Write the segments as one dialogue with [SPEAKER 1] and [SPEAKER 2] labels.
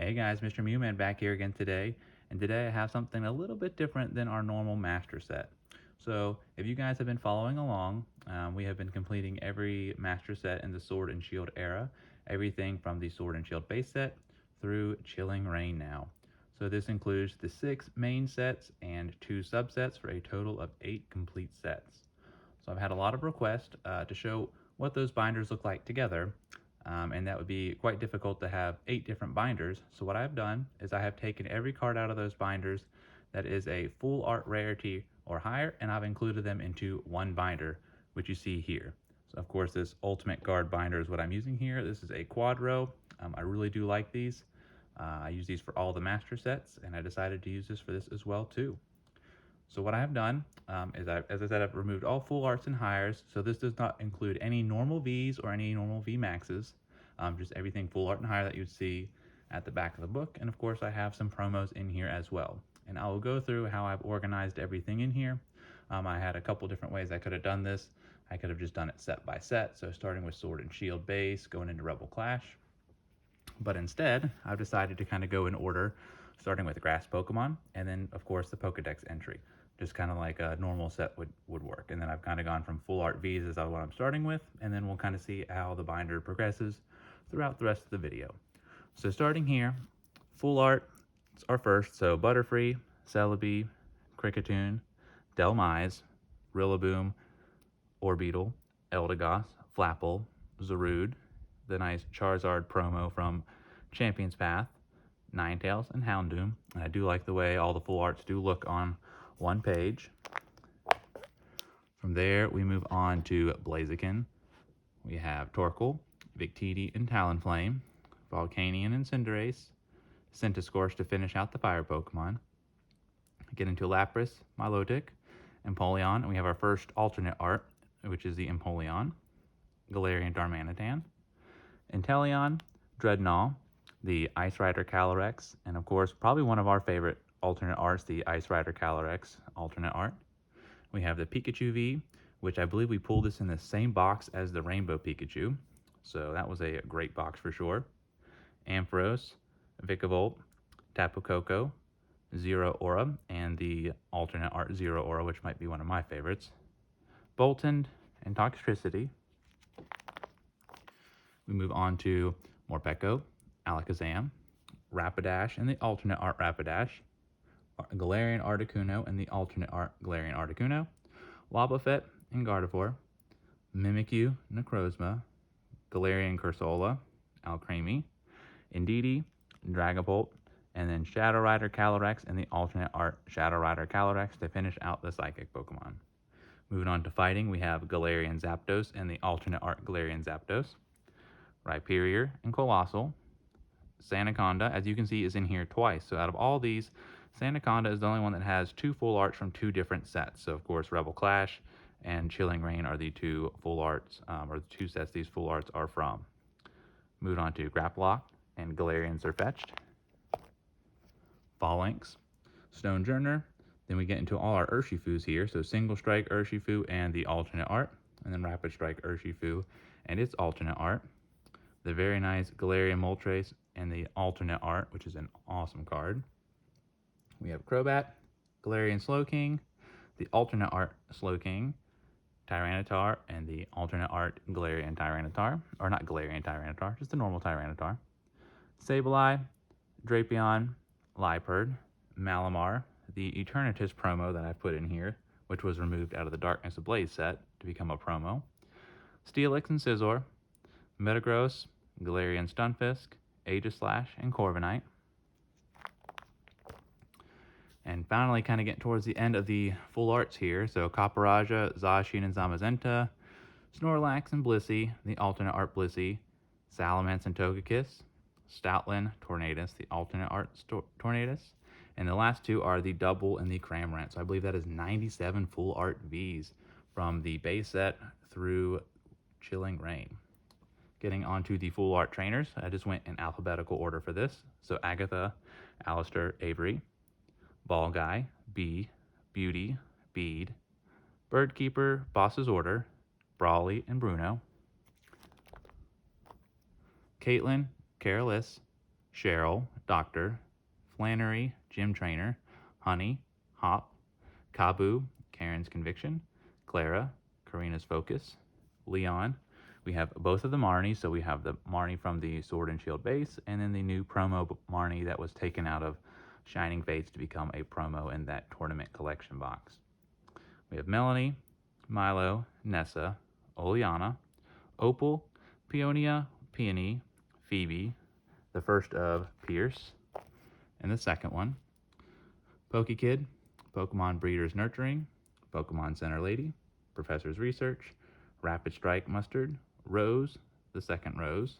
[SPEAKER 1] Hey guys, Mr. Mewman back here again today, and today I have something a little bit different than our normal master set. So if you guys have been following along, we have been completing every master set in the Sword and Shield era, everything from the Sword and Shield base set through Chilling Reign now. So this includes the 6 main sets and 2 subsets for a total of 8 complete sets. So I've had a lot of requests to show what those binders look like together, and that would be quite difficult to have 8 different binders. So what I've done is I have taken every card out of those binders that is a full art rarity or higher, and I've included them into one binder, which you see here. So of course this Ultimate Guard binder is what I'm using here. This is a Quadrow. I really do like these. I use these for all the master sets, and I decided to use this for this as well too. So what I have done is, as I said, I've removed all full arts and hires. So this does not include any normal Vs or any normal VMAXs, just everything full art and hire that you'd see at the back of the book. And of course, I have some promos in here as well. And I will go through how I've organized everything in here. I had a couple different ways I could have done this. I could have just done it set by set. So starting with Sword and Shield base, going into Rebel Clash. But instead, I've decided to kind of go in order, starting with Grass Pokemon, and then, of course, the Pokedex entry. Just kind of like a normal set would work. And then I've kind of gone from full art Vs as what I'm starting with, and then we'll kind of see how the binder progresses throughout the rest of the video. So starting here, full art are first. So Butterfree, Celebi, Kricketune, Delmise, Rillaboom, Orbeetle, Eldegoss, Flapple, Zarude, the nice Charizard promo from Champion's Path, Ninetales, and Houndoom. And I do like the way all the full arts do look on one page. From there, we move on to Blaziken. We have Torkoal, Victini, and Talonflame, Volcanion and Cinderace, Centiskorch to finish out the fire Pokemon. Get into Lapras, Milotic, Empoleon, and we have our first alternate art, which is the Empoleon, Galarian Darmanitan, Inteleon, Dreadnought, the Ice Rider Calyrex, and of course, probably one of our favorite alternate arts, the Ice Rider Calyrex alternate art. We have the Pikachu V, which I believe we pulled this in the same box as the Rainbow Pikachu, so that was a great box for sure. Ampharos, Vikavolt, Tapu Koko, Zero Aura, and the alternate art Zero Aura, which might be one of my favorites. Boltund and Toxtricity. We move on to Morpeko, Alakazam, Rapidash and the alternate art Rapidash, Galarian Articuno and the alternate art Galarian Articuno, Wobbuffet and Gardevoir, Mimikyu, Necrozma, Galarian Cursola, Alcremie, Indeedee, Dragapult, and then Shadow Rider Calyrex and the alternate art Shadow Rider Calyrex to finish out the Psychic Pokemon. Moving on to fighting, we have Galarian Zapdos and the alternate art Galarian Zapdos, Rhyperior and Colossal. Sandaconda, as you can see, is in here twice. So out of all these, Sandaconda is the only one that has 2 full arts from 2 different sets. So of course, Rebel Clash and Chilling Reign are the 2 full arts, or the 2 sets these full arts are from. Moving on to Grapploct and Galarian Sirfetch'd, Phalanx, Stonejourner. Then we get into all our Urshifus here. So Single Strike Urshifu and the alternate art, and then Rapid Strike Urshifu and its alternate art. The very nice Galarian Moltres and the alternate art, which is an awesome card. We have Crobat, Galarian Slowking, the alternate art Slowking, Tyranitar, and the alternate art Galarian Tyranitar. Or not Galarian Tyranitar, just the normal Tyranitar. Sableye, Drapion, Liepard, Malamar, the Eternatus promo that I've put in here, which was removed out of the Darkness Ablaze set to become a promo. Steelix and Scizor, Metagross, Galarian Stunfisk, Aegislash, and Corviknight. And finally, kind of getting towards the end of the full arts here. So Capparaja, Zacian, and Zamazenta, Snorlax and Blissey, the alternate art Blissey, Salamence and Togekiss, Stoutland, Tornadus, the alternate art Tornadus. And the last 2 are the Double and the Cramorant. So I believe that is 97 full art Vs from the base set through Chilling Reign. Getting onto the full art trainers, I just went in alphabetical order for this. So Agatha, Alistair, Avery, Ball Guy, Bee, Beauty, Bead, Birdkeeper, Boss's Order, Brawly, and Bruno, Caitlin, Careless, Cheryl, Doctor, Flannery, Gym Trainer, Honey, Hop, Kabu, Karen's Conviction, Clara, Karina's Focus, Leon. We have both of the Marnies, so we have the Marnie from the Sword and Shield base, and then the new promo Marnie that was taken out of Shining Fates to become a promo in that tournament collection box. We have Melanie, Milo, Nessa, Oleana, Opal, Peonia, Peony, Phoebe, the first of Pierce, and the second one, Pokekid, Pokemon Breeders Nurturing, Pokemon Center Lady, Professor's Research, Rapid Strike Mustard, Rose, the second Rose,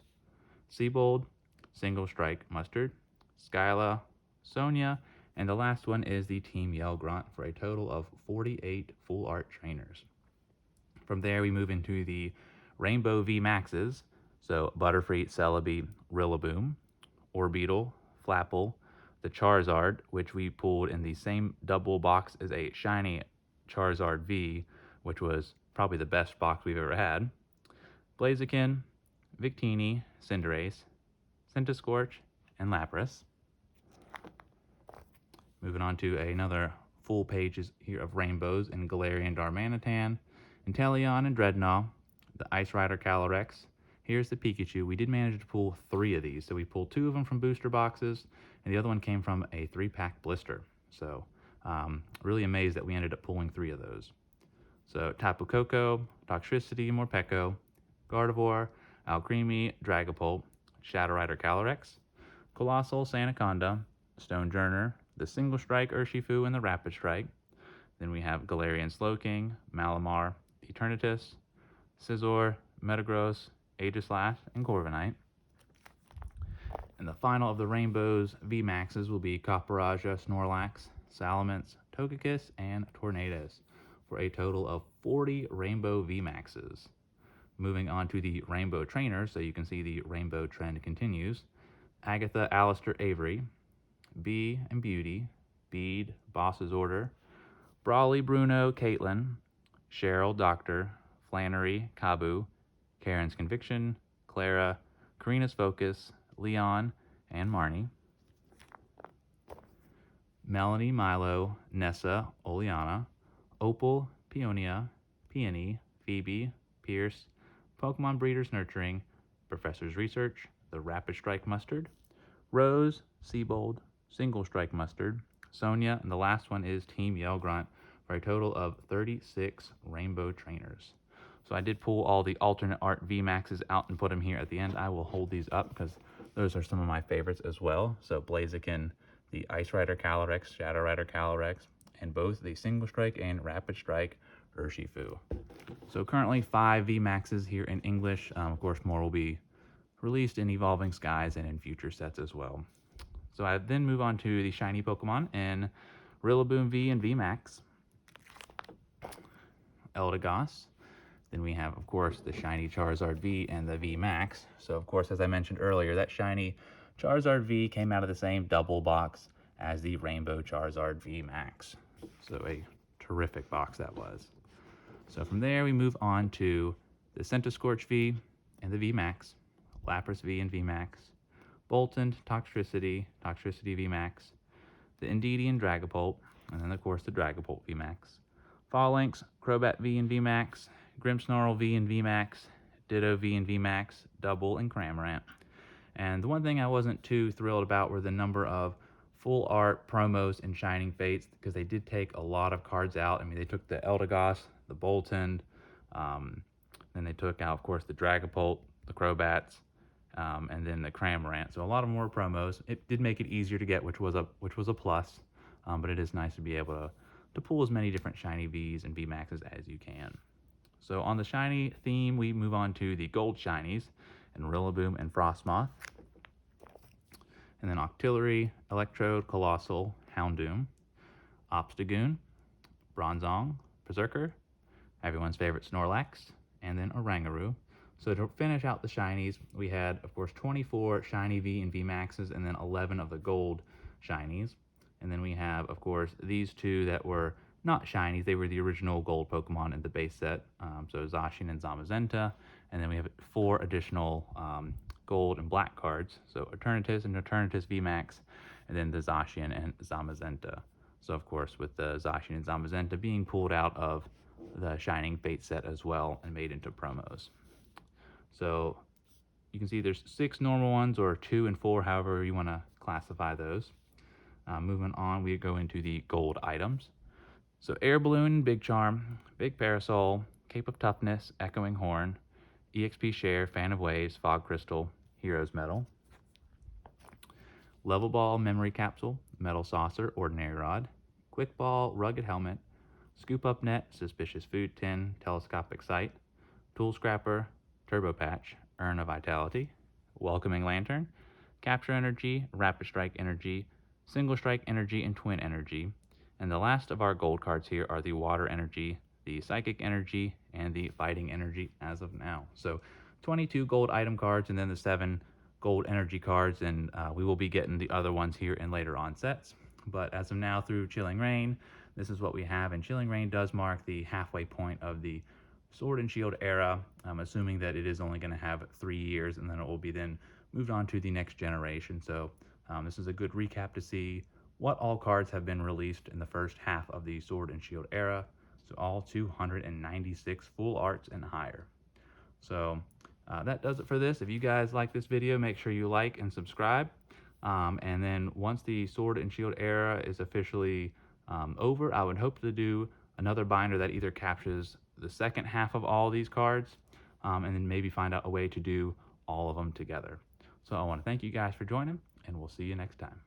[SPEAKER 1] Seabold, Single Strike Mustard, Skyla, Sonia, and the last one is the Team Yell Grunt for a total of 48 full art trainers. From there, we move into the Rainbow VMAXs, so Butterfree, Celebi, Rillaboom, Orbeetle, Flapple, the Charizard, which we pulled in the same double box as a shiny Charizard V, which was probably the best box we've ever had, Blaziken, Victini, Cinderace, Centiskorch, and Lapras. Moving on to another full pages here of rainbows in Galarian Darmanitan, Inteleon and Dreadnought, the Ice Rider Calyrex. Here's the Pikachu. We did manage to pull 3 of these, so we pulled 2 of them from booster boxes, and the other one came from a 3-pack blister. So really amazed that we ended up pulling 3 of those. So Tapu Koko, Toxtricity, Morpeko, Gardevoir, Alcremie, Dragapult, Shadow Rider Calyrex, Colossal Sandaconda, Stonejourner, the Single Strike Urshifu, and the Rapid Strike. Then we have Galarian Slowking, Malamar, Eternatus, Scizor, Metagross, Aegislash, and Corviknight. And the final of the Rainbows VMAXs will be Copperajah, Snorlax, Salamence, Togekiss, and Tornadus for a total of 40 Rainbow VMAXs. Moving on to the Rainbow Trainers, so you can see the Rainbow trend continues. Agatha, Alistair, Avery, Bee and Beauty, Bede, Boss's Order, Brawley, Bruno, Caitlin, Cheryl, Doctor, Flannery, Kabu, Karen's Conviction, Clara, Karina's Focus, Leon, and Marnie. Melanie, Milo, Nessa, Oleana, Opal, Peonia, Peony, Phoebe, Pierce, Pokemon Breeders Nurturing, Professor's Research, the Rapid Strike Mustard, Rose, Seabold, Single Strike Mustard, Sonia, and the last one is Team Yell Grunt for a total of 36 Rainbow Trainers. So I did pull all the alternate art VMAXs out and put them here at the end. I will hold these up because those are some of my favorites as well. So Blaziken, the Ice Rider Calyrex, Shadow Rider Calyrex, and both the Single Strike and Rapid Strike Urshifu. So currently 5 VMAXs here in English. Of course, more will be released in Evolving Skies and in future sets as well. So I then move on to the shiny Pokemon in Rillaboom V and VMAX, Eldegoss. Then we have, of course, the shiny Charizard V and the VMAX. So, of course, as I mentioned earlier, that shiny Charizard V came out of the same double box as the Rainbow Charizard VMAX. So a terrific box that was. So from there, we move on to the Centiskorch V and the VMAX, Lapras V and VMAX, Boltund, Toxtricity, Toxtricity VMAX, the Indeedee and Dragapult, and then, of course, the Dragapult VMAX, Phalanx, Crobat V and VMAX, Grimmsnarl V and VMAX, Ditto V and VMAX, Double, and Cramorant. And the one thing I wasn't too thrilled about were the number of full art promos in Shining Fates, because they did take a lot of cards out. I mean, they took the Eldegoss, the Boltund, then they took out, of course, the Dragapult, the Crobats, and then the Cramorant. So a lot of more promos. It did make it easier to get, which was a plus, but it is nice to be able to pull as many different shiny Vs and VMAXs as you can. So on the shiny theme, we move on to the gold shinies and Rillaboom and Frostmoth. And then Octillery, Electrode, Colossal, Houndoom, Obstagoon, Bronzong, Berserker, everyone's favorite Snorlax, and then Oranguru. So to finish out the shinies, we had, of course, 24 shiny V and VMAXs, and then 11 of the gold shinies. And then we have, of course, these 2 that were not shinies. They were the original gold Pokemon in the base set. So Zacian and Zamazenta. And then we have 4 additional gold, and black cards. So Eternatus and Eternatus VMAX, and then the Zacian and Zamazenta. So of course, with the Zacian and Zamazenta being pulled out of the Shining Fate set as well and made into promos. So you can see there's 6 normal ones, or 2 and 4, however you want to classify those. Moving on, we go into the gold items. So Air Balloon, Big Charm, Big Parasol, Cape of Toughness, Echoing Horn, EXP Share, Fan of Waves, Fog Crystal, Hero's Medal. Level Ball, Memory Capsule, Metal Saucer, Ordinary Rod, Quick Ball, Rugged Helmet, Scoop Up Net, Suspicious Food Tin, Telescopic Sight, Tool Scrapper, Turbo Patch, Urn of Vitality, Welcoming Lantern, Capture Energy, Rapid Strike Energy, Single Strike Energy, and Twin Energy. And the last of our gold cards here are the Water Energy, the Psychic Energy, and the Fighting Energy as of now. So 22 gold item cards, and then the 7 gold energy cards, and we will be getting the other ones here in later on sets. But as of now, through Chilling Reign, this is what we have, and Chilling Reign does mark the halfway point of the Sword and Shield era. I'm assuming that it is only going to have 3 years, and then it will be then moved on to the next generation. So this is a good recap to see what all cards have been released in the first half of the Sword and Shield era. So all 296 full arts and higher. So that does it for this. If you guys like this video, make sure you like and subscribe. And then once the Sword and Shield era is officially over, I would hope to do another binder that either captures the second half of all these cards, and then maybe find out a way to do all of them together. So I want to thank you guys for joining, and we'll see you next time.